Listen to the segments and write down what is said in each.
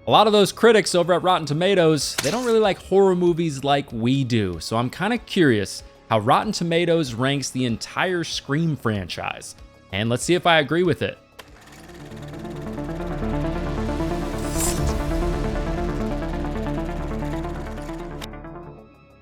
a lot of those critics over at Rotten Tomatoes, they don't really like horror movies like we do. So I'm kind of curious how Rotten Tomatoes ranks the entire Scream franchise. And let's see if I agree with it.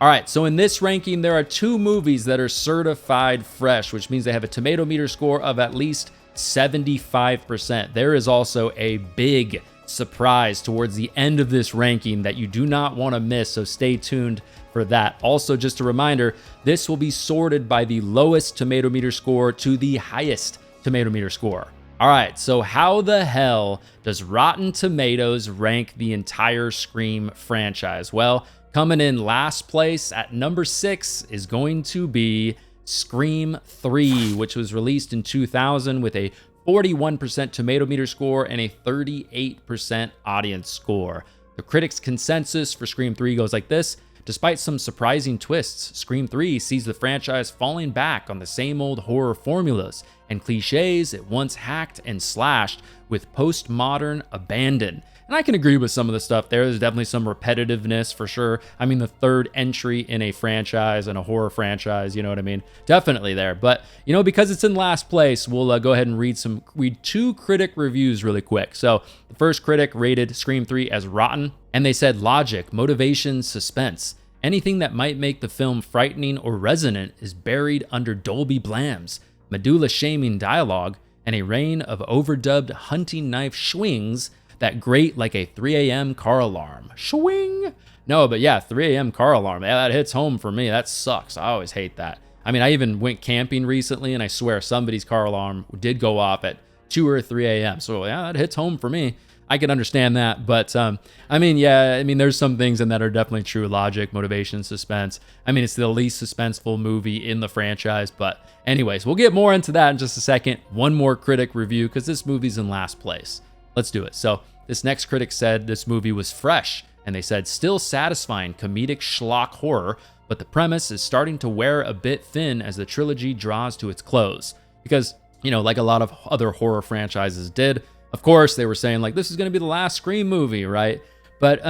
All right, so in this ranking, there are 2 movies that are certified fresh, which means they have a tomato meter score of at least 75%. There is also a big surprise towards the end of this ranking that you do not want to miss, so stay tuned for that. Also, just a reminder, this will be sorted by the lowest tomato meter score to the highest tomato meter score. All right, so how the hell does Rotten Tomatoes rank the entire Scream franchise? Well, coming in last place at number 6 is going to be Scream 3, which was released in 2000 with a 41% tomato meter score and a 38% audience score. The critics' consensus for Scream 3 goes like this. Despite some surprising twists, Scream 3 sees the franchise falling back on the same old horror formulas and cliches it once hacked and slashed with postmodern abandon. And I can agree with some of the stuff there. There's definitely some repetitiveness for sure. I mean, the third entry in a franchise, in a horror franchise, you know what I mean? Definitely there. But, you know, because it's in last place, we'll go ahead and read 2 critic reviews really quick. So the first critic rated Scream 3 as rotten, and they said logic, motivation, suspense. Anything that might make the film frightening or resonant is buried under Dolby blams, medulla-shaming dialogue, and a rain of overdubbed hunting knife swings that grate like a 3 a.m. car alarm. Swing! No, but yeah, 3 a.m. car alarm. Yeah, that hits home for me. That sucks. I always hate that. I mean, I even went camping recently, and I swear somebody's car alarm did go off at 2 or 3 a.m. So yeah, that hits home for me. I can understand that, but I mean, there's some things in that are definitely true. Logic, motivation, suspense. I mean, it's the least suspenseful movie in the franchise, but anyways, we'll get more into that in just a second. One more critic review, because this movie's in last place. Let's do it. So this next critic said this movie was fresh, and they said still satisfying comedic schlock horror, but the premise is starting to wear a bit thin as the trilogy draws to its close. Because, you know, like a lot of other horror franchises did, of course, they were saying like, this is going to be the last Scream movie, right? But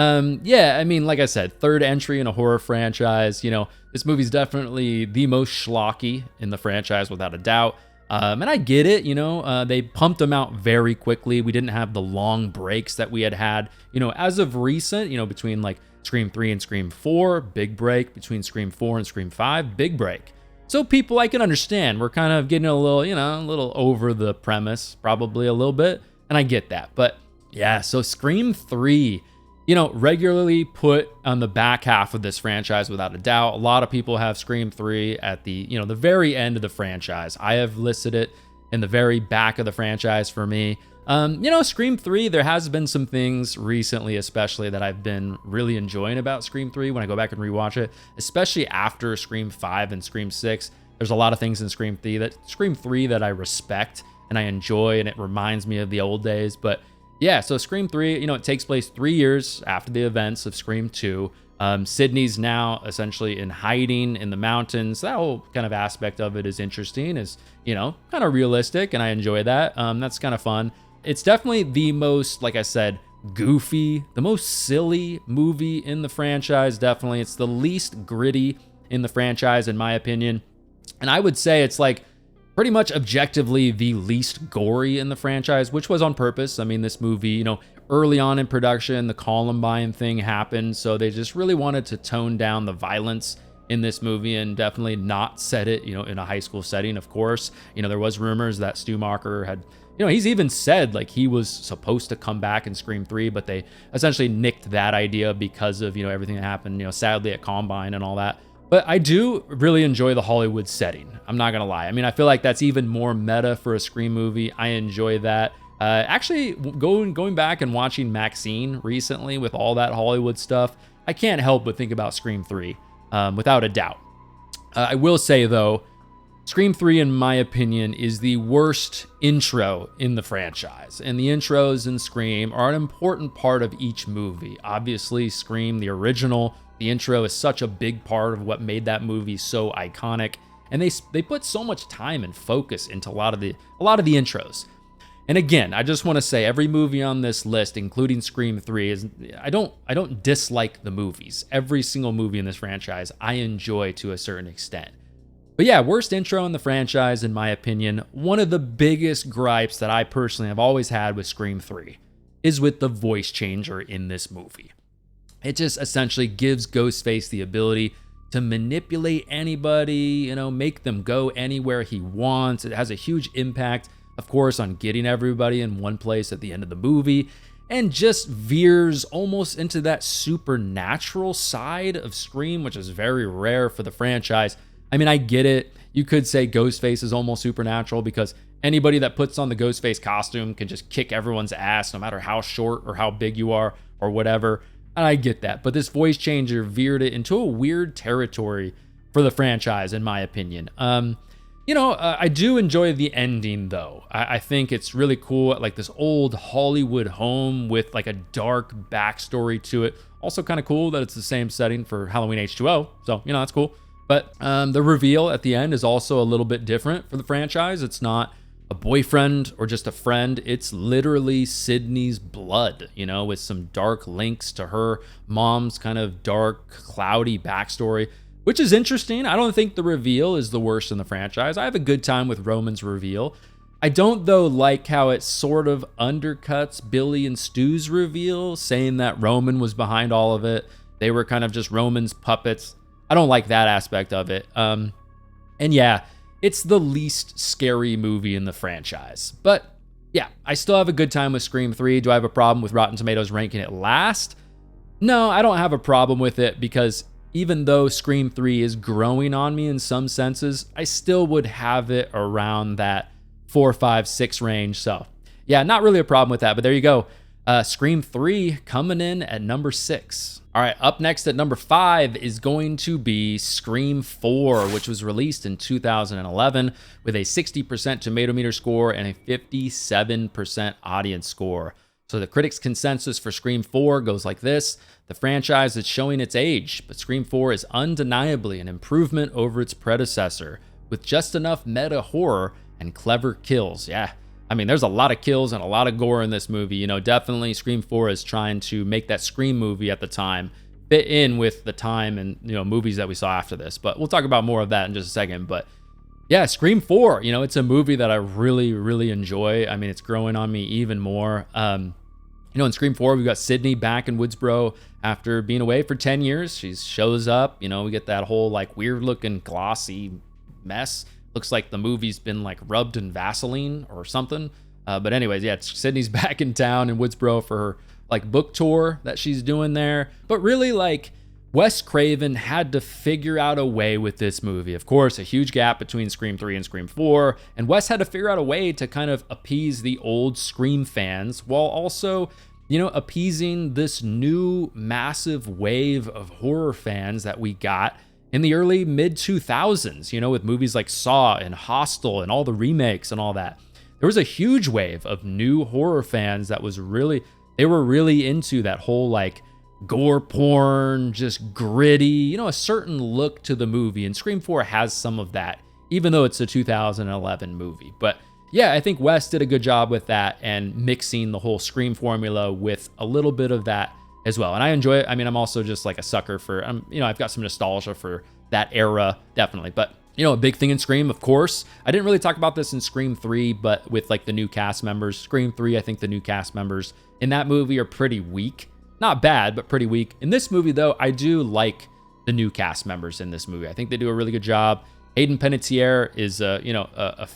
yeah, I mean, like I said, third entry in a horror franchise, you know, this movie's definitely the most schlocky in the franchise without a doubt. And I get it, you know, they pumped them out very quickly. We didn't have the long breaks that we had, you know, as of recent, you know, between like Scream 3 and Scream 4, big break. Between Scream 4 and Scream 5, big break. So people, I can understand, we're kind of getting a little, you know, a little over the premise, probably a little bit. And I get that. But yeah, so Scream 3, you know, regularly put on the back half of this franchise without a doubt. A lot of people have Scream 3 at the, you know, the very end of the franchise. I have listed it in the very back of the franchise for me. You know, Scream 3, there has been some things recently, especially that I've been really enjoying about Scream 3 when I go back and rewatch it, especially after Scream 5 and Scream 6. There's a lot of things in Scream 3 that I respect and I enjoy, and it reminds me of the old days. But yeah, so Scream 3, you know, it takes place 3 years after the events of Scream 2. Sidney's now essentially in hiding in the mountains. That whole kind of aspect of it is interesting, is, you know, kind of realistic, and I enjoy that. That's kind of fun. It's definitely the most, like I said, goofy, the most silly movie in the franchise, definitely. It's the least gritty in the franchise, in my opinion. And I would say it's like pretty much objectively the least gory in the franchise, which was on purpose. I mean, this movie, you know, early on in production, the Columbine thing happened, so they just really wanted to tone down the violence in this movie and definitely not set it, you know, in a high school setting, of course. You know, there was rumors that Stumacher had, you know, he's even said like he was supposed to come back in Scream 3, but they essentially nicked that idea because of, you know, everything that happened, you know, sadly at Columbine and all that. But I do really enjoy the Hollywood setting. I'm not going to lie. I mean, I feel like that's even more meta for a Scream movie. I enjoy that. Actually, going back and watching Maxine recently with all that Hollywood stuff, I can't help but think about Scream 3, without a doubt. I will say, though, Scream 3, in my opinion, is the worst intro in the franchise. And the intros in Scream are an important part of each movie. Obviously, Scream, the original, the intro is such a big part of what made that movie so iconic. And they put so much time and focus into a lot of the intros. And again, I just want to say every movie on this list, including Scream 3, is I don't dislike the movies. Every single movie in this franchise I enjoy to a certain extent. But yeah, worst intro in the franchise, in my opinion. One of the biggest gripes that I personally have always had with Scream 3 is with the voice changer in this movie. It just essentially gives Ghostface the ability to manipulate anybody, make them go anywhere he wants. It has a huge impact, of course, on getting everybody in one place at the end of the movie, and just veers almost into that supernatural side of Scream, which is very rare for the franchise. I mean, I get it. You could say Ghostface is almost supernatural because anybody that puts on the Ghostface costume can just kick everyone's ass, no matter how short or how big you are or whatever. And I get that. But this voice changer veered it into a weird territory for the franchise, in my opinion. I do enjoy the ending, though. I think it's really cool, like this old Hollywood home with like a dark backstory to it. Also kind of cool that it's the same setting for Halloween H2O. So, that's cool. But the reveal at the end is also a little bit different for the franchise. It's not a boyfriend or just a friend. It's literally Sidney's blood, with some dark links to her mom's kind of dark, cloudy backstory, which is interesting. I don't think the reveal is the worst in the franchise. I have a good time with Roman's reveal. I don't, though, like how it sort of undercuts Billy and Stu's reveal, saying that Roman was behind all of it. They were kind of just Roman's puppets. I don't like that aspect of it. And yeah, it's the least scary movie in the franchise. But yeah, I still have a good time with Scream 3. Do I have a problem with Rotten Tomatoes ranking it last? No, I don't have a problem with it because even though Scream 3 is growing on me in some senses, I still would have it around that 4, 5, 6 range. So yeah, not really a problem with that, but there you go. Scream 3 coming in at number 6. All right, up next at number 5 is going to be Scream 4, which was released in 2011 with a 60% tomato meter score and a 57% audience score. So the critics' consensus for Scream 4 goes like this. The franchise is showing its age, but Scream 4 is undeniably an improvement over its predecessor, with just enough meta horror and clever kills. Yeah, I mean, there's a lot of kills and a lot of gore in this movie. Definitely Scream 4 is trying to make that Scream movie at the time fit in with the time and, movies that we saw after this. But we'll talk about more of that in just a second. But yeah, Scream 4, it's a movie that I really, really enjoy. I mean, it's growing on me even more. In Scream 4, we've got Sidney back in Woodsboro after being away for 10 years. She shows up, we get that whole like weird looking glossy mess. Looks like the movie's been like rubbed in Vaseline or something. But anyways, yeah, Sidney's back in town in Woodsboro for her like book tour that she's doing there. But really, like, Wes Craven had to figure out a way with this movie. Of course, a huge gap between Scream 3 and Scream 4. And Wes had to figure out a way to kind of appease the old Scream fans while also, appeasing this new massive wave of horror fans that we got in the early mid-2000s, with movies like Saw and Hostel and all the remakes and all that. There was a huge wave of new horror fans that they were really into that whole like gore porn, just gritty, a certain look to the movie. And Scream 4 has some of that, even though it's a 2011 movie. But yeah, I think Wes did a good job with that and mixing the whole Scream formula with a little bit of that as well. And I enjoy it. I mean, I'm also just like a sucker for, I've got some nostalgia for that era, definitely. But, a big thing in Scream, of course, I didn't really talk about this in Scream 3, but with like the new cast members, Scream 3, I think the new cast members in that movie are pretty weak. Not bad, but pretty weak. In this movie, though, I do like the new cast members in this movie. I think they do a really good job. Hayden Panettiere is, a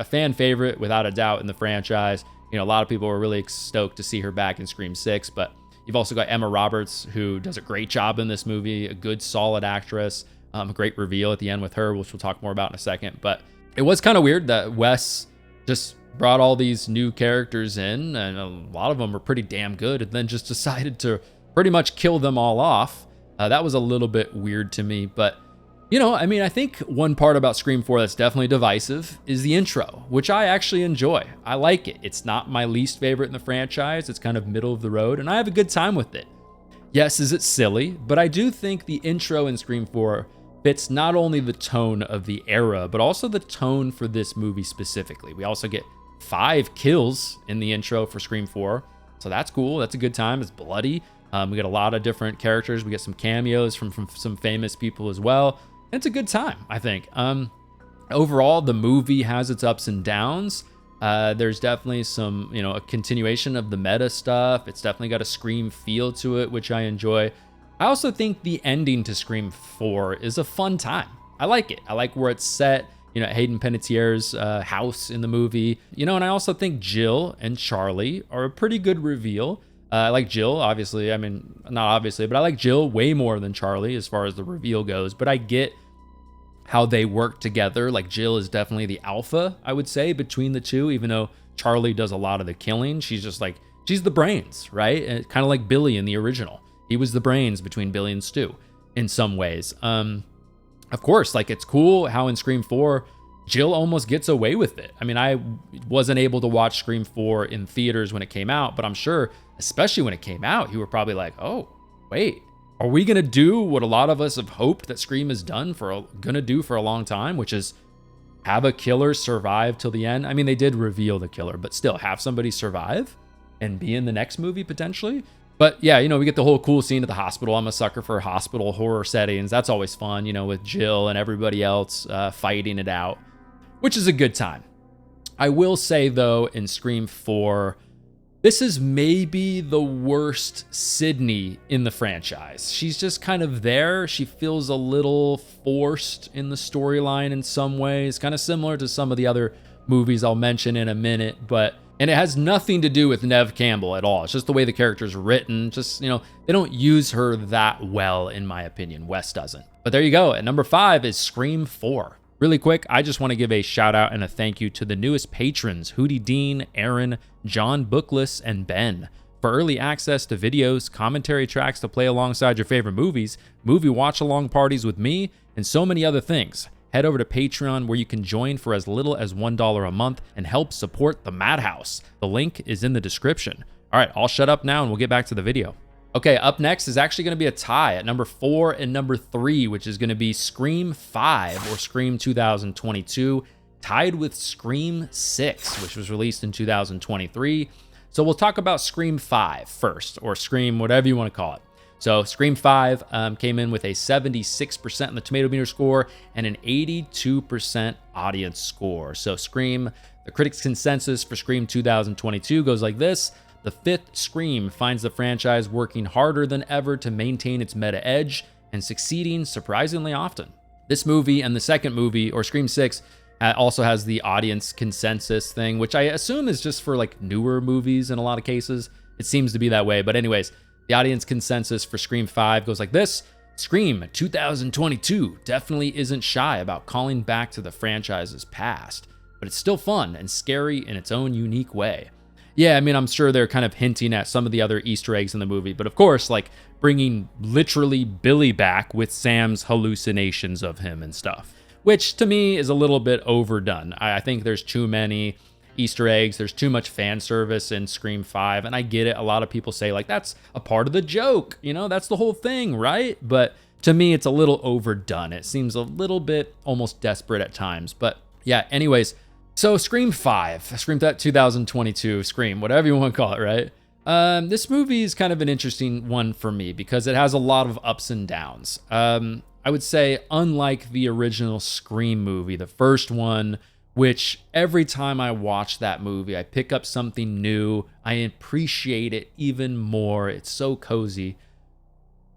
fan favorite without a doubt in the franchise. A lot of people were really stoked to see her back in Scream 6, but you've also got Emma Roberts, who does a great job in this movie, a good, solid actress, a great reveal at the end with her, which we'll talk more about in a second. But it was kind of weird that Wes just brought all these new characters in, and a lot of them were pretty damn good, and then just decided to pretty much kill them all off. That was a little bit weird to me, but I think one part about Scream 4 that's definitely divisive is the intro, which I actually enjoy. I like it. It's not my least favorite in the franchise. It's kind of middle of the road, and I have a good time with it. Yes, is it silly? But I do think the intro in Scream 4 fits not only the tone of the era, but also the tone for this movie specifically. We also get 5 kills in the intro for Scream 4. So that's cool. That's a good time. It's bloody. We get a lot of different characters. We get some cameos from some famous people as well. It's a good time, I think. Overall, the movie has its ups and downs. There's definitely some, a continuation of the meta stuff. It's definitely got a Scream feel to it, which I enjoy. I also think the ending to Scream 4 is a fun time. I like it. I like where it's set, Hayden Panettiere's house in the movie, and I also think Jill and Charlie are a pretty good reveal. I like Jill, obviously. I mean, not obviously, but I like Jill way more than Charlie as far as the reveal goes. But I get how they work together. Like, Jill is definitely the alpha, I would say, between the two, even though Charlie does a lot of the killing. She's just like, she's the brains, right? Kind of like Billy in the original. He was the brains between Billy and Stu in some ways. Of course, like, it's cool how in Scream 4, Jill almost gets away with it. I mean, I wasn't able to watch Scream 4 in theaters when it came out, but I'm sure, especially when it came out, you were probably like, oh, wait, are we going to do what a lot of us have hoped that Scream has done for a long time, which is have a killer survive till the end? I mean, they did reveal the killer, but still have somebody survive and be in the next movie potentially. But yeah, we get the whole cool scene at the hospital. I'm a sucker for hospital horror settings. That's always fun, with Jill and everybody else fighting it out, which is a good time. I will say, though, in Scream 4, this is maybe the worst Sidney in the franchise. She's just kind of there. She feels a little forced in the storyline in some ways, kind of similar to some of the other movies I'll mention in a minute, and it has nothing to do with Neve Campbell at all. It's just the way the character's written. Just, they don't use her that well, in my opinion. Wes doesn't. But there you go. At number 5 is Scream 4. Really quick, I just want to give a shout out and a thank you to the newest patrons, Hootie Dean, Aaron, John Bookless, and Ben. For early access to videos, commentary tracks to play alongside your favorite movies, movie watch-along parties with me, and so many other things, head over to Patreon, where you can join for as little as $1 a month and help support the Madhouse. The link is in the description. All right, I'll shut up now and we'll get back to the video. Okay, up next is actually going to be a tie at number 4 and number 3, which is going to be Scream 5 or Scream 2022, tied with Scream 6, which was released in 2023. So we'll talk about Scream 5 first, or Scream, whatever you want to call it. So Scream 5 came in with a 76% in the tomato meter score and an 82% audience score. So Scream, the critics' consensus for Scream 2022 goes like this. The 5th Scream finds the franchise working harder than ever to maintain its meta edge and succeeding surprisingly often. This movie and the second movie, or Scream 6, also has the audience consensus thing, which I assume is just for like newer movies in a lot of cases. It seems to be that way. But anyways, the audience consensus for Scream 5 goes like this. Scream 2022 definitely isn't shy about calling back to the franchise's past, but it's still fun and scary in its own unique way. Yeah, I mean, I'm sure they're kind of hinting at some of the other Easter eggs in the movie, but of course, like bringing literally Billy back with Sam's hallucinations of him and stuff, which to me is a little bit overdone. I think there's too many Easter eggs. There's too much fan service in Scream 5, and I get it. A lot of people say, like, that's a part of the joke. That's the whole thing, right? But to me, it's a little overdone. It seems a little bit almost desperate at times. But yeah, anyways. So Scream 5, Scream 2022, Scream, whatever you want to call it, right? This movie is kind of an interesting one for me because it has a lot of ups and downs. I would say, unlike the original Scream movie, the first one, which every time I watch that movie, I pick up something new. I appreciate it even more. It's so cozy.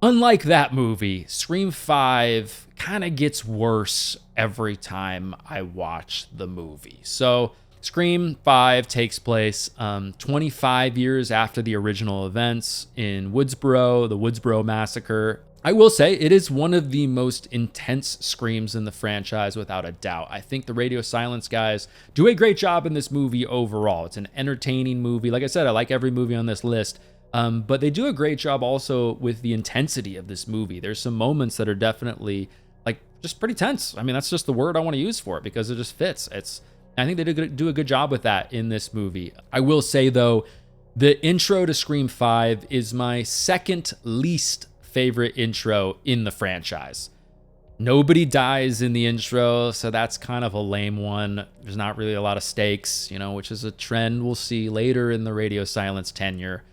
Unlike that movie, Scream 5 kind of gets worse every time I watch the movie. So Scream 5 takes place 25 years after the original events in Woodsboro, the Woodsboro Massacre. I will say it is one of the most intense Screams in the franchise, without a doubt. I think the Radio Silence guys do a great job in this movie overall. It's an entertaining movie. Like I said, I like every movie on this list. But they do a great job also with the intensity of this movie. There's some moments that are definitely like just pretty tense. I mean, that's just the word I want to use for it because it just fits. I think they do a good job with that in this movie. I will say, though, the intro to Scream 5 is my second least favorite intro in the franchise. Nobody dies in the intro, so that's kind of a lame one. There's not really a lot of stakes, which is a trend we'll see later in the Radio Silence tenure.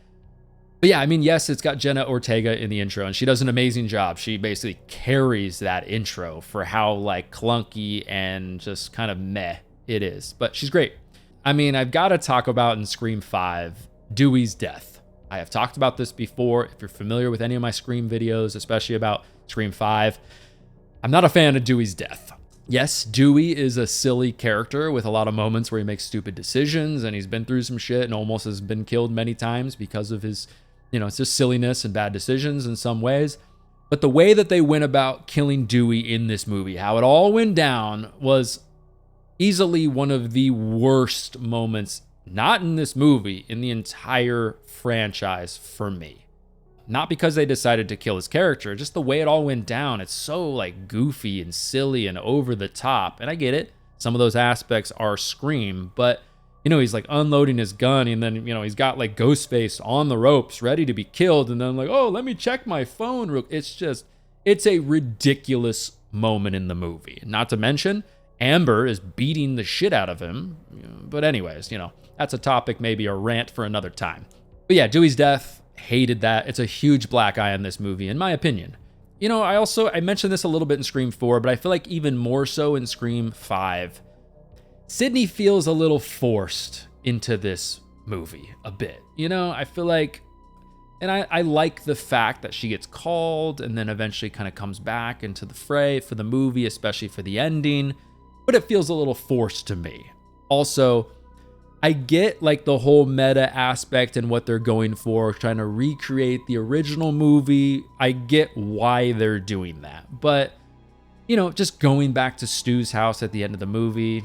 But yeah, I mean, yes, it's got Jenna Ortega in the intro, and she does an amazing job. She basically carries that intro for how like clunky and just kind of meh it is. But she's great. I mean, I've got to talk about in Scream 5, Dewey's death. I have talked about this before. If you're familiar with any of my Scream videos, especially about Scream 5, I'm not a fan of Dewey's death. Yes, Dewey is a silly character with a lot of moments where he makes stupid decisions, and he's been through some shit and almost has been killed many times because of his, it's just silliness and bad decisions in some ways. But the way that they went about killing Dewey in this movie, how it all went down, was easily one of the worst moments, not in this movie, in the entire franchise for me. Not because they decided to kill his character, just the way it all went down. It's so like goofy and silly and over the top. And I get it. Some of those aspects are Scream, but he's like unloading his gun, and then, he's got like Ghostface on the ropes ready to be killed. And then like, oh, let me check my phone. It's a ridiculous moment in the movie. Not to mention, Amber is beating the shit out of him. But anyways, that's a topic, maybe a rant for another time. But yeah, Dewey's death, hated that. It's a huge black eye in this movie, in my opinion. I mentioned this a little bit in Scream 4, but I feel like even more so in Scream 5, Sidney feels a little forced into this movie a bit. I feel like, and I like the fact that she gets called and then eventually kind of comes back into the fray for the movie, especially for the ending, but it feels a little forced to me. Also, I get like the whole meta aspect and what they're going for, trying to recreate the original movie. I get why they're doing that. But, just going back to Stu's house at the end of the movie,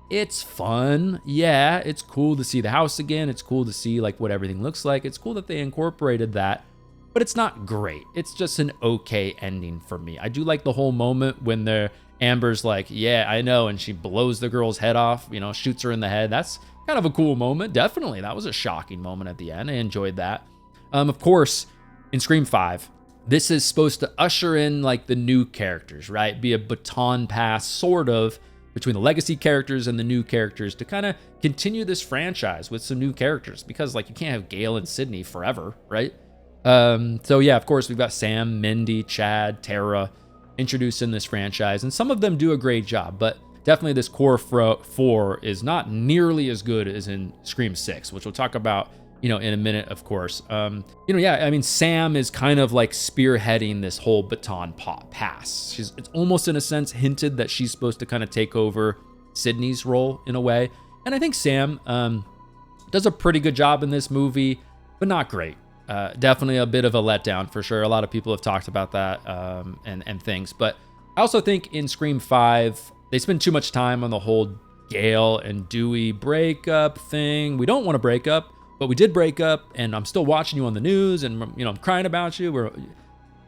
it's fun. Yeah, it's cool to see the house again. It's cool to see like what everything looks like. It's cool that they incorporated that, but it's not great. It's just an okay ending for me. I do like the whole moment when Amber's like, yeah, I know, and she blows the girl's head off, shoots her in the head. That's kind of a cool moment. Definitely. That was a shocking moment at the end. I enjoyed that. Of course, in Scream 5, this is supposed to usher in like the new characters, right? Be a baton pass sort of between the legacy characters and the new characters to kind of continue this franchise with some new characters, because like you can't have Gale and Sidney forever, right? So yeah, of course we've got Sam, Mindy, Chad, Tara introduced in this franchise, and some of them do a great job, but definitely this core 4 is not nearly as good as in Scream 6, which we'll talk about, in a minute, of course. Sam is kind of like spearheading this whole baton pass. It's almost in a sense hinted that she's supposed to kind of take over Sidney's role in a way. And I think Sam does a pretty good job in this movie, but not great. Definitely a bit of a letdown for sure. A lot of people have talked about that and things. But I also think in Scream 5, they spend too much time on the whole Gale and Dewey breakup thing. We don't want to break up, but we did break up, and I'm still watching you on the news, and I'm crying about you. We're a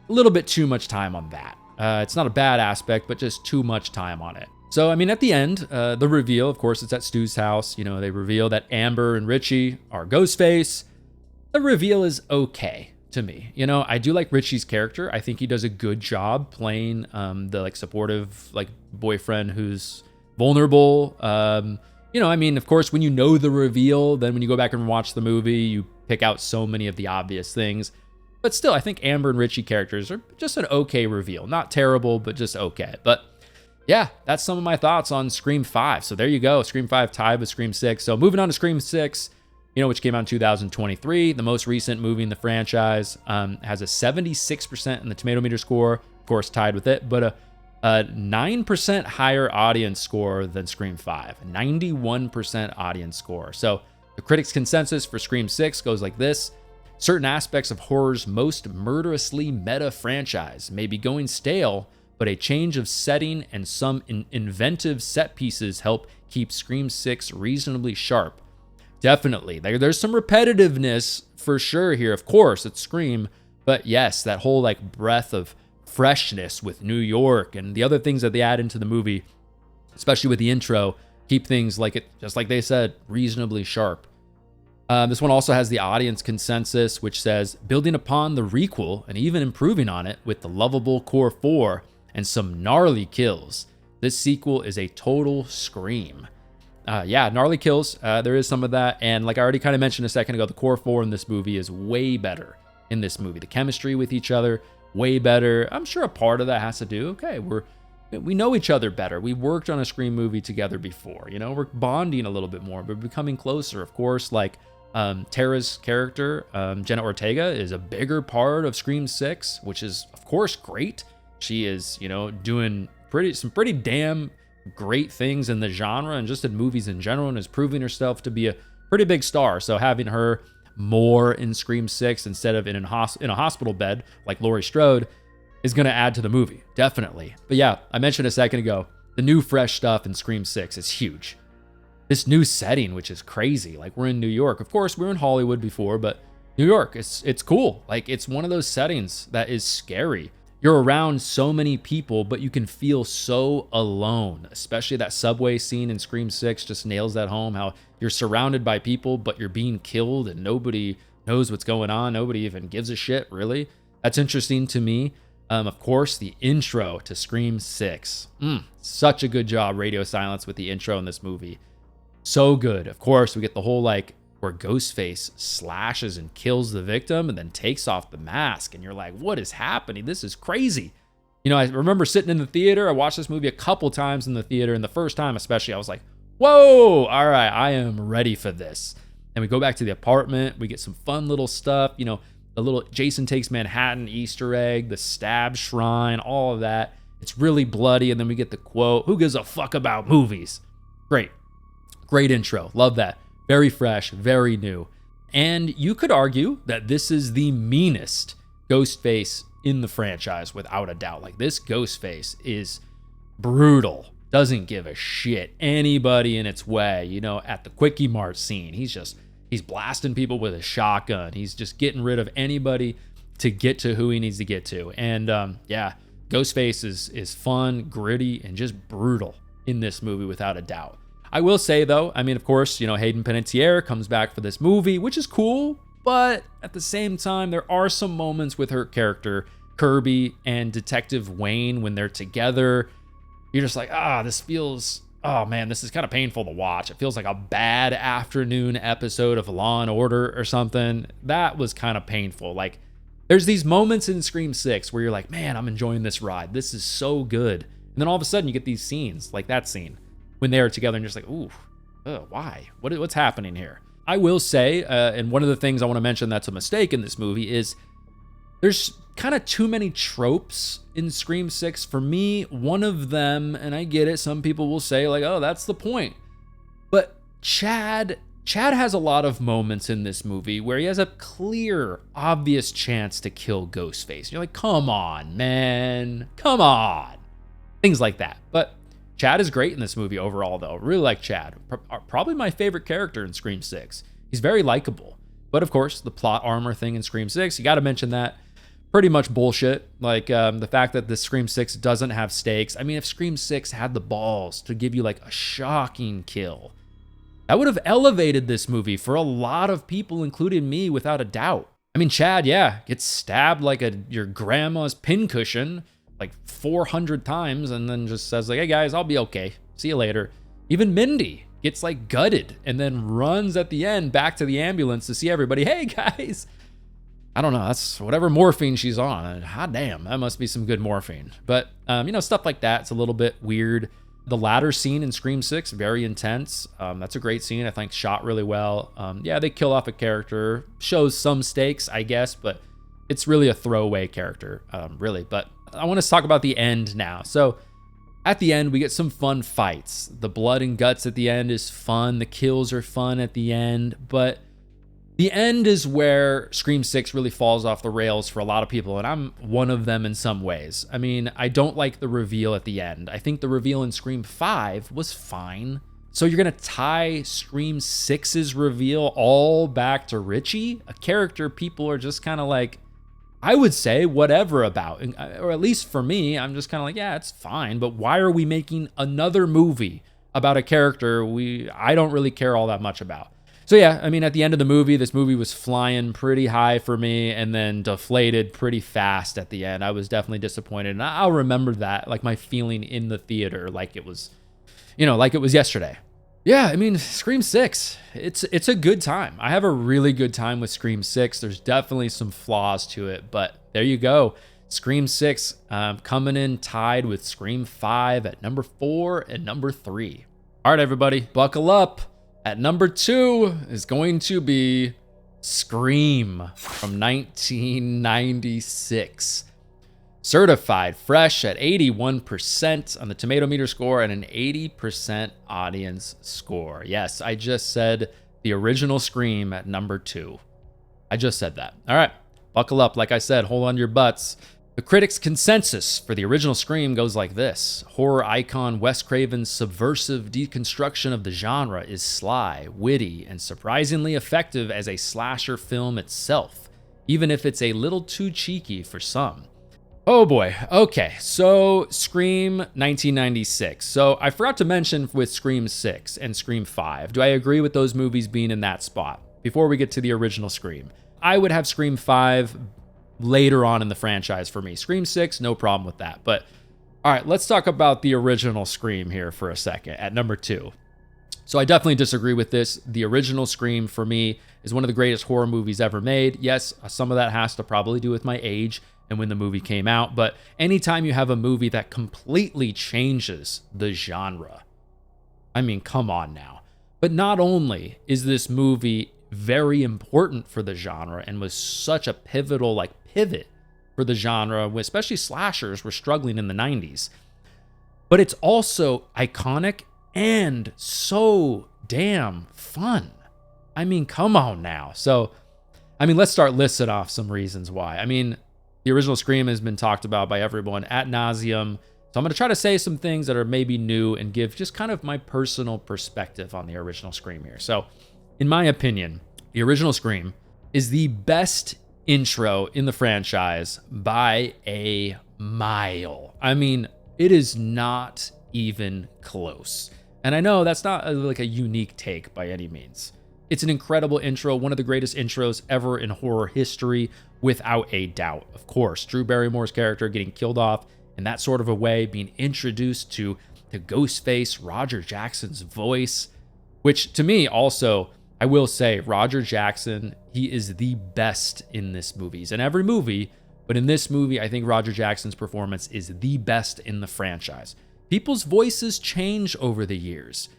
little bit too much time on that. It's not a bad aspect, but just too much time on it. So, at the end, the reveal, of course, it's at Stu's house. They reveal that Amber and Richie are Ghostface. The reveal is okay to me. I do like Richie's character. I think he does a good job playing the like supportive like boyfriend who's vulnerable. Of course, when you know the reveal, then when you go back and watch the movie, you pick out so many of the obvious things. But still, I think Amber and Richie characters are just an okay reveal. Not terrible, but just okay. But yeah, that's some of my thoughts on Scream 5. So there you go. Scream 5 tied with Scream 6. So moving on to Scream 6, which came out in 2023, the most recent movie in the franchise, has a 76% in the tomato meter score, of course tied with it, but a 9% higher audience score than Scream 5, 91% audience score. So the critics' consensus for Scream 6 goes like this: certain aspects of horror's most murderously meta franchise may be going stale, but a change of setting and some inventive set pieces help keep Scream 6 reasonably sharp. Definitely. There's some repetitiveness for sure here. Of course, it's Scream. But yes, that whole like breath of freshness with New York and the other things that they add into the movie, especially with the intro, keep things like it, just like they said, reasonably sharp. This one also has the audience consensus, which says, building upon the requel and even improving on it with the lovable core 4, and some gnarly kills. This sequel is a total scream. Yeah, gnarly kills. There is some of that. And like I already kind of mentioned a second ago, the core four in this movie is way better in this movie. The chemistry with each other, way better. I'm sure a part of that has to do, okay, we know each other better. We worked on a Scream movie together before. You know, we're bonding a little bit more. We're becoming closer. Of course, like Tara's character, Jenna Ortega, is a bigger part of Scream 6, which is, of course, great. She is, you know, doing some pretty damn great things in the genre and just in movies in general, and is proving herself to be a pretty big star. So having her more in Scream 6 instead of in a hospital bed like Laurie Strode is going to add to the movie, definitely. But yeah, I mentioned a second ago, the new fresh stuff in Scream 6 is huge. This new setting, which is crazy. Like, we're in New York. Of course, we were in Hollywood before, but New York, it's cool. Like, it's one of those settings that is scary. You're around so many people, but you can feel so alone. Especially that subway scene in Scream 6 just nails that home, how you're surrounded by people, but you're being killed and nobody knows what's going on. Nobody even gives a shit, really. That's interesting to me. Of course, the intro to Scream 6. Such a good job, radio silence, with the intro in this movie. So good. Of course, we get the whole, like, where Ghostface slashes and kills the victim and then takes off the mask. And you're like, what is happening? This is crazy. You know, I remember sitting in the theater. I watched this movie a couple times in the theater. And the first time especially, I was like, whoa, all right, I am ready for this. And we go back to the apartment. We get some fun little stuff. You know, the little Jason Takes Manhattan Easter egg, the stab shrine, all of that. It's really bloody. And then we get the quote, who gives a fuck about movies? Great. Great intro. Love that. Very fresh, very new. And you could argue that this is the meanest Ghostface in the franchise, without a doubt. Like, this Ghostface is brutal. Doesn't give a shit anybody in its way. You know, at the Quickie Mart scene, he's blasting people with a shotgun. He's just getting rid of anybody to get to who he needs to get to. And yeah, Ghostface is fun, gritty, and just brutal in this movie, without a doubt. I will say, though, I mean, of course, you know, Hayden Panettiere comes back for this movie, which is cool, but at the same time, there are some moments with her character, Kirby, and Detective Wayne, when they're together. You're just like, this is kind of painful to watch. It feels like a bad afternoon episode of Law and Order or something. That was kind of painful. Like, there's these moments in Scream 6 where you're like, man, I'm enjoying this ride. This is so good. And then all of a sudden you get these scenes, like that scene, when they are together and you're just like, ooh, why? What's happening here? I will say, and one of the things I want to mention that's a mistake in this movie is there's kind of too many tropes in Scream 6. For me, one of them, and I get it, some people will say like, oh, that's the point. But Chad has a lot of moments in this movie where he has a clear, obvious chance to kill Ghostface. You're like, come on, man. Come on. Things like that. But Chad is great in this movie overall, though. Really like Chad. Probably my favorite character in Scream 6. He's very likable. But of course, the plot armor thing in Scream 6, you got to mention that. Pretty much bullshit. Like the fact that the Scream 6 doesn't have stakes. I mean, if Scream 6 had the balls to give you like a shocking kill, that would have elevated this movie for a lot of people, including me, without a doubt. I mean, Chad, yeah, gets stabbed like your grandma's pincushion like 400 times and then just says like, hey guys, I'll be okay. See you later. Even Mindy gets like gutted and then runs at the end back to the ambulance to see everybody. Hey guys. I don't know. That's whatever morphine she's on. Hot damn, that must be some good morphine. But, you know, stuff like that. It's a little bit weird. The ladder scene in Scream 6, very intense. That's a great scene. I think shot really well. Yeah, they kill off a character. Shows some stakes, I guess, but it's really a throwaway character, really. But I want to talk about the end now. So at the end, we get some fun fights. The blood and guts at the end is fun. The kills are fun at the end. But the end is where Scream 6 really falls off the rails for a lot of people, and I'm one of them in some ways. I mean, I don't like the reveal at the end. I think the reveal in Scream 5 was fine. So you're going to tie Scream 6's reveal all back to Richie, a character people are just kind of like, I would say whatever about, or at least for me, I'm just kind of like, yeah, it's fine, but why are we making another movie about a character I don't really care all that much about? So yeah, I mean, at the end of the movie, this movie was flying pretty high for me and then deflated pretty fast at the end. I was definitely disappointed. And I'll remember that, like my feeling in the theater, like it was, like it was yesterday. Yeah, I mean, Scream 6, it's a good time. I have a really good time with Scream 6. There's definitely some flaws to it, but there you go. Scream 6 coming in tied with Scream 5 at number 4 and number 3. All right, everybody, buckle up. At number 2 is going to be Scream from 1996. Certified fresh at 81% on the tomato meter score and an 80% audience score. Yes, I just said the original Scream at number 2. I just said that. All right, buckle up. Like I said, hold on to your butts. The critics' consensus for the original Scream goes like this. Horror icon Wes Craven's subversive deconstruction of the genre is sly, witty, and surprisingly effective as a slasher film itself, even if it's a little too cheeky for some. Oh boy. Okay, so Scream 1996. So I forgot to mention with Scream 6 and Scream 5. Do I agree with those movies being in that spot? Before we get to the original Scream, I would have Scream 5 later on in the franchise for me. Scream 6, no problem with that. But all right, let's talk about the original Scream here for a second at number 2. So I definitely disagree with this. The original Scream for me is one of the greatest horror movies ever made. Yes, some of that has to probably do with my age and when the movie came out, but anytime you have a movie that completely changes the genre, I mean, come on now. But not only is this movie very important for the genre and was such a pivotal pivot for the genre, especially slashers were struggling in the 90s, but it's also iconic and so damn fun. I mean, come on now. So, I mean, let's start listing off some reasons why. I mean, the original Scream has been talked about by everyone ad nauseum. So I'm going to try to say some things that are maybe new and give just kind of my personal perspective on the original Scream here. So, in my opinion, the original Scream is the best intro in the franchise by a mile. I mean, it is not even close. And I know that's not like a unique take by any means. It's an incredible intro, one of the greatest intros ever in horror history, without a doubt. Of course, Drew Barrymore's character getting killed off in that sort of a way, being introduced to the Ghostface, Roger Jackson's voice, which to me also, I will say, Roger Jackson, he is the best in this movie. He's in every movie, but in this movie, I think Roger Jackson's performance is the best in the franchise. People's voices change over the years.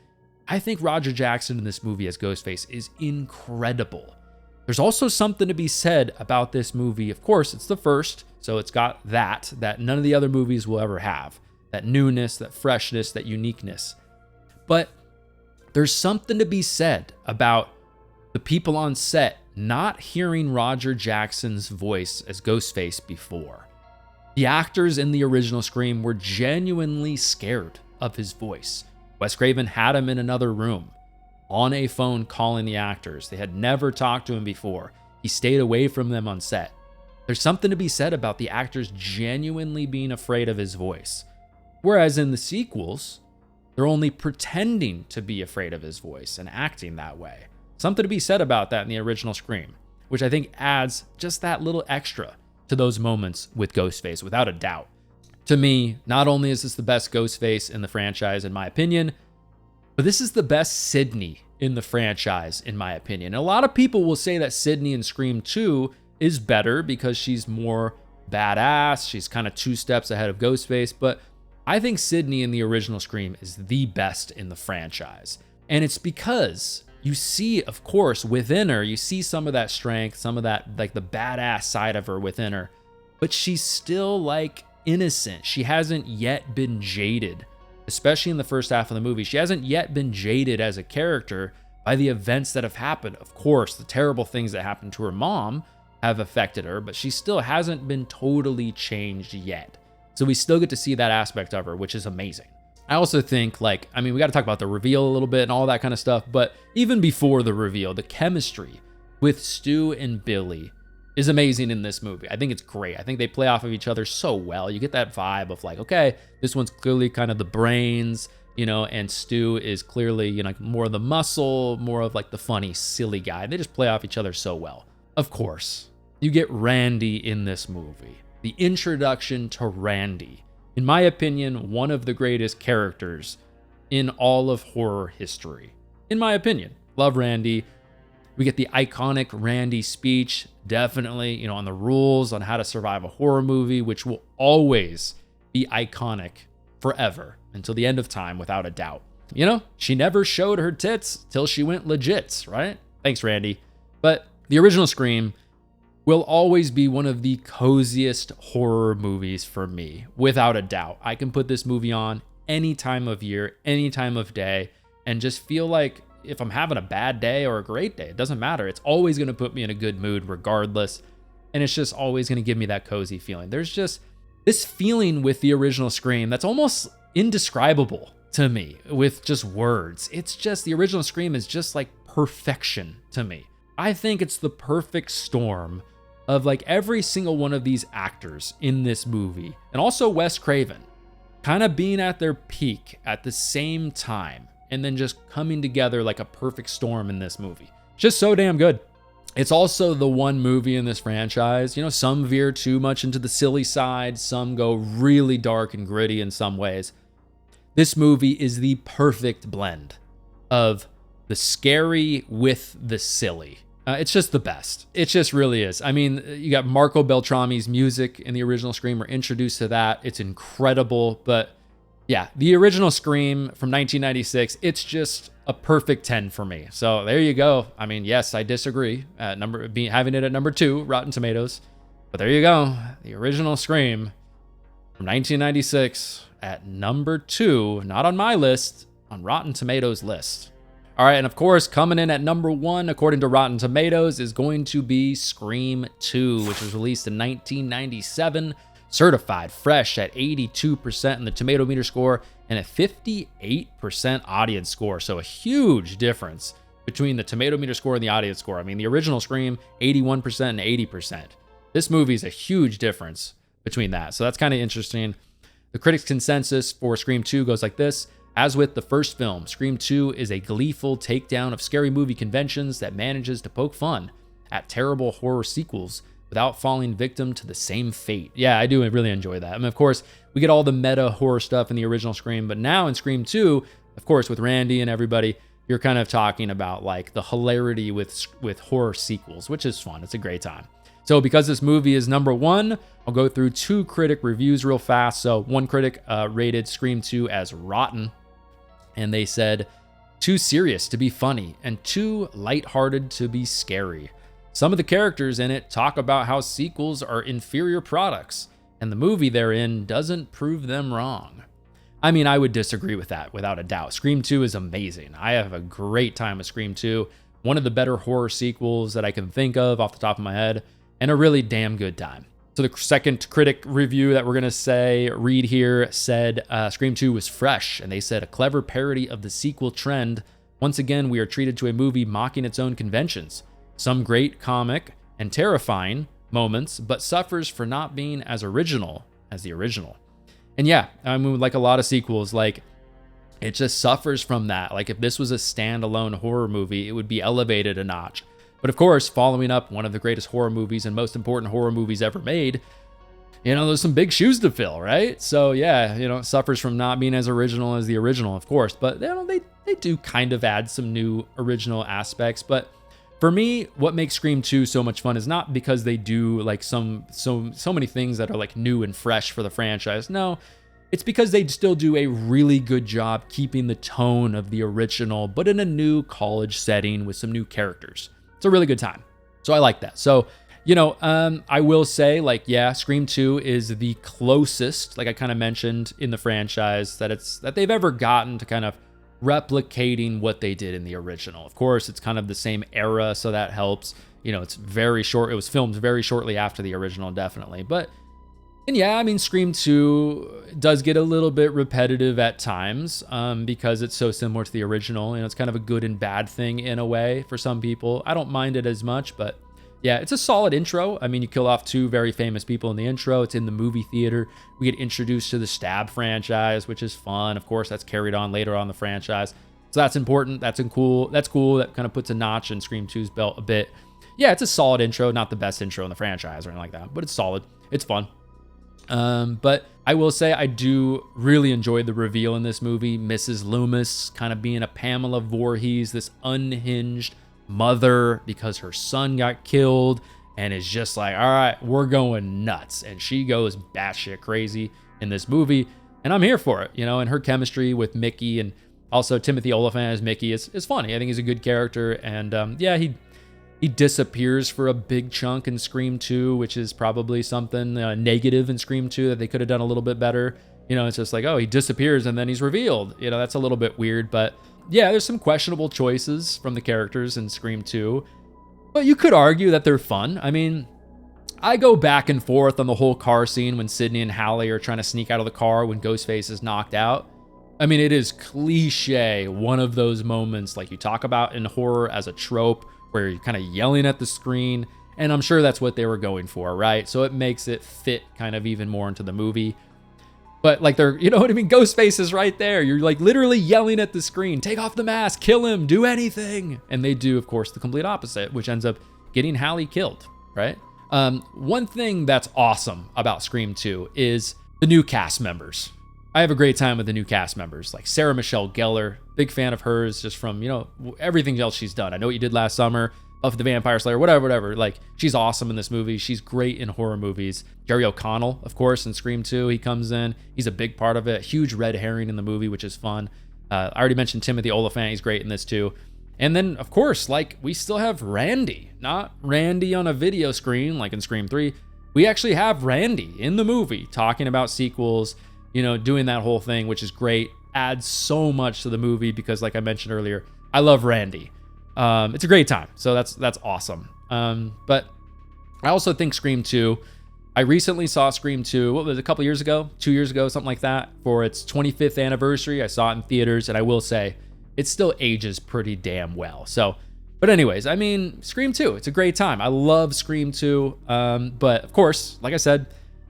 I think Roger Jackson in this movie as Ghostface is incredible. There's also something to be said about this movie. Of course, it's the first, so it's got that none of the other movies will ever have. That newness, that freshness, that uniqueness. But there's something to be said about the people on set not hearing Roger Jackson's voice as Ghostface before. The actors in the original Scream were genuinely scared of his voice. Wes Craven had him in another room, on a phone calling the actors. They had never talked to him before. He stayed away from them on set. There's something to be said about the actors genuinely being afraid of his voice. Whereas in the sequels, they're only pretending to be afraid of his voice and acting that way. Something to be said about that in the original Scream, which I think adds just that little extra to those moments with Ghostface, without a doubt. To me, not only is this the best Ghostface in the franchise, in my opinion, but this is the best Sidney in the franchise, in my opinion. And a lot of people will say that Sidney in Scream 2 is better because she's more badass. She's kind of 2 steps ahead of Ghostface, but I think Sidney in the original Scream is the best in the franchise. And it's because you see, of course, within her, you see some of that strength, some of that, like the badass side of her within her, but she's still innocent. She hasn't yet been jaded, especially in the first half of the movie. She hasn't yet been jaded as a character by the events that have happened. Of course, the terrible things that happened to her mom have affected her, but she still hasn't been totally changed yet. So we still get to see that aspect of her, which is amazing. I also think, we got to talk about the reveal a little bit and all that kind of stuff, but even before the reveal, the chemistry with Stu and Billy is amazing in this movie. I think it's great. I think they play off of each other so well. You get that vibe of okay, this one's clearly kind of the brains, and Stu is clearly, like more of the muscle, more of like the funny, silly guy. They just play off each other so well. Of course, you get Randy in this movie. The introduction to Randy, in my opinion, one of the greatest characters in all of horror history. In my opinion, love Randy. We get the iconic Randy speech, definitely, on the rules on how to survive a horror movie, which will always be iconic forever until the end of time, without a doubt. She never showed her tits till she went legit, right? Thanks, Randy. But the original Scream will always be one of the coziest horror movies for me, without a doubt. I can put this movie on any time of year, any time of day, and just feel like if I'm having a bad day or a great day, it doesn't matter. It's always going to put me in a good mood regardless. And it's just always going to give me that cozy feeling. There's just this feeling with the original Scream that's almost indescribable to me with just words. It's just, the original Scream is just like perfection to me. I think it's the perfect storm of like every single one of these actors in this movie, and also Wes Craven, kind of being at their peak at the same time, and then just coming together like a perfect storm in this movie. Just so damn good. It's also the one movie in this franchise, some veer too much into the silly side, some go really dark and gritty in some ways. This movie is the perfect blend of the scary with the silly. It's just the best. It just really is. I mean, you got Marco Beltrami's music in the original Scream. We're introduced to that. It's incredible. But yeah, the original Scream from 1996, it's just a perfect 10 for me. So there you go. I mean, yes, I disagree at having it at number 2, Rotten Tomatoes. But there you go. The original Scream from 1996 at number 2, not on my list, on Rotten Tomatoes list. All right, and of course, coming in at number 1, according to Rotten Tomatoes, is going to be Scream 2, which was released in 1997, certified fresh at 82% in the tomato meter score and a 58% audience score. So a huge difference between the tomato meter score and the audience score. I mean, the original Scream, 81% and 80%. This movie is a huge difference between that. So that's kind of interesting. The critics' consensus for Scream 2 goes like this. As with the first film, Scream 2 is a gleeful takedown of scary movie conventions that manages to poke fun at terrible horror sequels without falling victim to the same fate. Yeah, I do really enjoy that. I mean, of course, we get all the meta horror stuff in the original Scream, but now in Scream 2, of course, with Randy and everybody, you're kind of talking about like the hilarity with horror sequels, which is fun. It's a great time. So because this movie is number 1, I'll go through 2 critic reviews real fast. So one critic rated Scream 2 as rotten, and they said, too serious to be funny and too lighthearted to be scary. Some of the characters in it talk about how sequels are inferior products, and the movie they're in doesn't prove them wrong. I mean, I would disagree with that without a doubt. Scream 2 is amazing. I have a great time with Scream 2, one of the better horror sequels that I can think of off the top of my head, and a really damn good time. So the second critic review that we're going to read here said Scream 2 was fresh, and they said a clever parody of the sequel trend. Once again, we are treated to a movie mocking its own conventions. Some great comic and terrifying moments, but suffers for not being as original as the original. And yeah, I mean, like a lot of sequels, like it just suffers from that. Like if this was a standalone horror movie, it would be elevated a notch. But of course, following up one of the greatest horror movies and most important horror movies ever made, there's some big shoes to fill, right? So yeah, it suffers from not being as original as the original, of course. But they do kind of add some new original aspects. But for me, what makes Scream 2 so much fun is not because they do like so many things that are like new and fresh for the franchise. No, it's because they still do a really good job keeping the tone of the original, but in a new college setting with some new characters. It's a really good time. So I like that. So, I will say Scream 2 is the closest, like I kind of mentioned in the franchise, that they've ever gotten to kind of replicating what they did in the original. Of course, it's kind of the same era, so that helps. It's very short. It was filmed very shortly after the original, definitely. And yeah, I mean, Scream 2 does get a little bit repetitive at times because it's so similar to the original. It's kind of a good and bad thing in a way for some people. I don't mind it as much, but yeah, it's a solid intro. I mean, you kill off two very famous people in the intro. It's in the movie theater. We get introduced to the Stab franchise, which is fun. Of course, that's carried on later on in the franchise. So that's important. That's cool. That's cool. That kind of puts a notch in Scream 2's belt a bit. Yeah, it's a solid intro. Not the best intro in the franchise or anything like that, but it's solid. It's fun. But I will say I do really enjoy the reveal in this movie. Mrs. Loomis kind of being a Pamela Voorhees, this unhinged mother because her son got killed, and is just like, all right, we're going nuts. And she goes batshit crazy in this movie, and I'm here for it, and her chemistry with Mickey, and also Timothy Olyphant as Mickey is funny. I think he's a good character, and yeah, he disappears for a big chunk in Scream 2, which is probably something negative in Scream 2 that they could have done a little bit better. It's just like, oh, he disappears and then he's revealed. That's a little bit weird, but yeah, there's some questionable choices from the characters in Scream 2, but you could argue that they're fun. I mean, I go back and forth on the whole car scene when Sidney and Hallie are trying to sneak out of the car when Ghostface is knocked out. I mean, it is cliche, one of those moments like you talk about in horror as a trope where you're kind of yelling at the screen, and I'm sure that's what they were going for, right? So it makes it fit kind of even more into the movie. But like they're, you know what I mean? Ghostface is right there. You're like literally yelling at the screen, take off the mask, kill him, do anything. And they do, of course, the complete opposite, which ends up getting Hallie killed, right? One thing that's awesome about Scream 2 is the new cast members. I have a great time with the new cast members, like Sarah Michelle Gellar, big fan of hers just from, everything else she's done. I Know What You Did Last Summer, Buffy the Vampire Slayer, whatever. Like, she's awesome in this movie. She's great in horror movies. Jerry O'Connell, of course, in Scream 2, he comes in. He's a big part of it. Huge red herring in the movie, which is fun. I already mentioned Timothy Olyphant. He's great in this too. And then, of course, like, we still have Randy. Not Randy on a video screen like in Scream 3. We actually have Randy in the movie talking about sequels, doing that whole thing, which is great. Adds so much to the movie because, like I mentioned earlier, I love Randy. It's a great time. So that's awesome. But I also think Scream 2, I recently saw Scream 2, what was it, a couple years ago, 2 years ago, something like that, for its 25th anniversary. I saw it in theaters, and I will say it still ages pretty damn well. So, but anyways, I mean, Scream 2, it's a great time. I love Scream 2. But of course, like I said,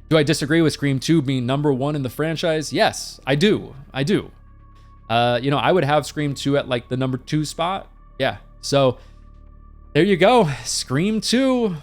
do I disagree with Scream 2 being number one in the franchise? Yes, I do. I would have Scream 2 at like the number 2 spot. Yeah. So there you go. Scream 2,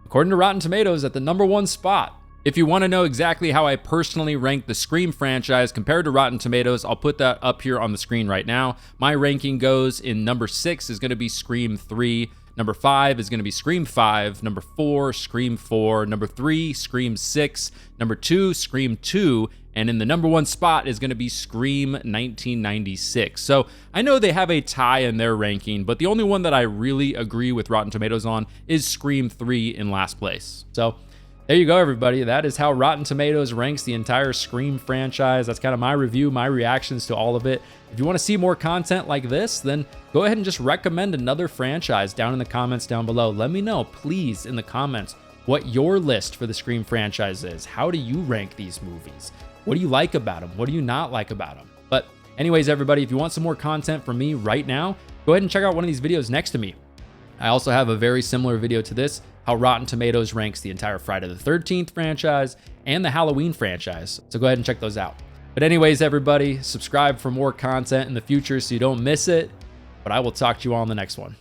according to Rotten Tomatoes, at the number 1 spot. If you want to know exactly how I personally rank the Scream franchise compared to Rotten Tomatoes, I'll put that up here on the screen right now. My ranking goes in number 6 is going to be Scream 3. Number 5 is going to be Scream 5. Number 4, Scream 4. Number 3, Scream 6. Number 2, Scream 2. And in the number 1 spot is going to be Scream 1996. So I know they have a tie in their ranking, but the only one that I really agree with Rotten Tomatoes on is Scream 3 in last place. So there you go, everybody. That is how Rotten Tomatoes ranks the entire Scream franchise. That's kind of my review, my reactions to all of it. If you want to see more content like this, then go ahead and just recommend another franchise down in the comments down below. Let me know, please, in the comments, what your list for the Scream franchise is. How do you rank these movies? What do you like about them? What do you not like about them? But anyways, everybody, if you want some more content from me right now, go ahead and check out one of these videos next to me. I also have a very similar video to this, how Rotten Tomatoes ranks the entire Friday the 13th franchise and the Halloween franchise. So go ahead and check those out. But anyways, everybody, subscribe for more content in the future so you don't miss it. But I will talk to you all in the next one.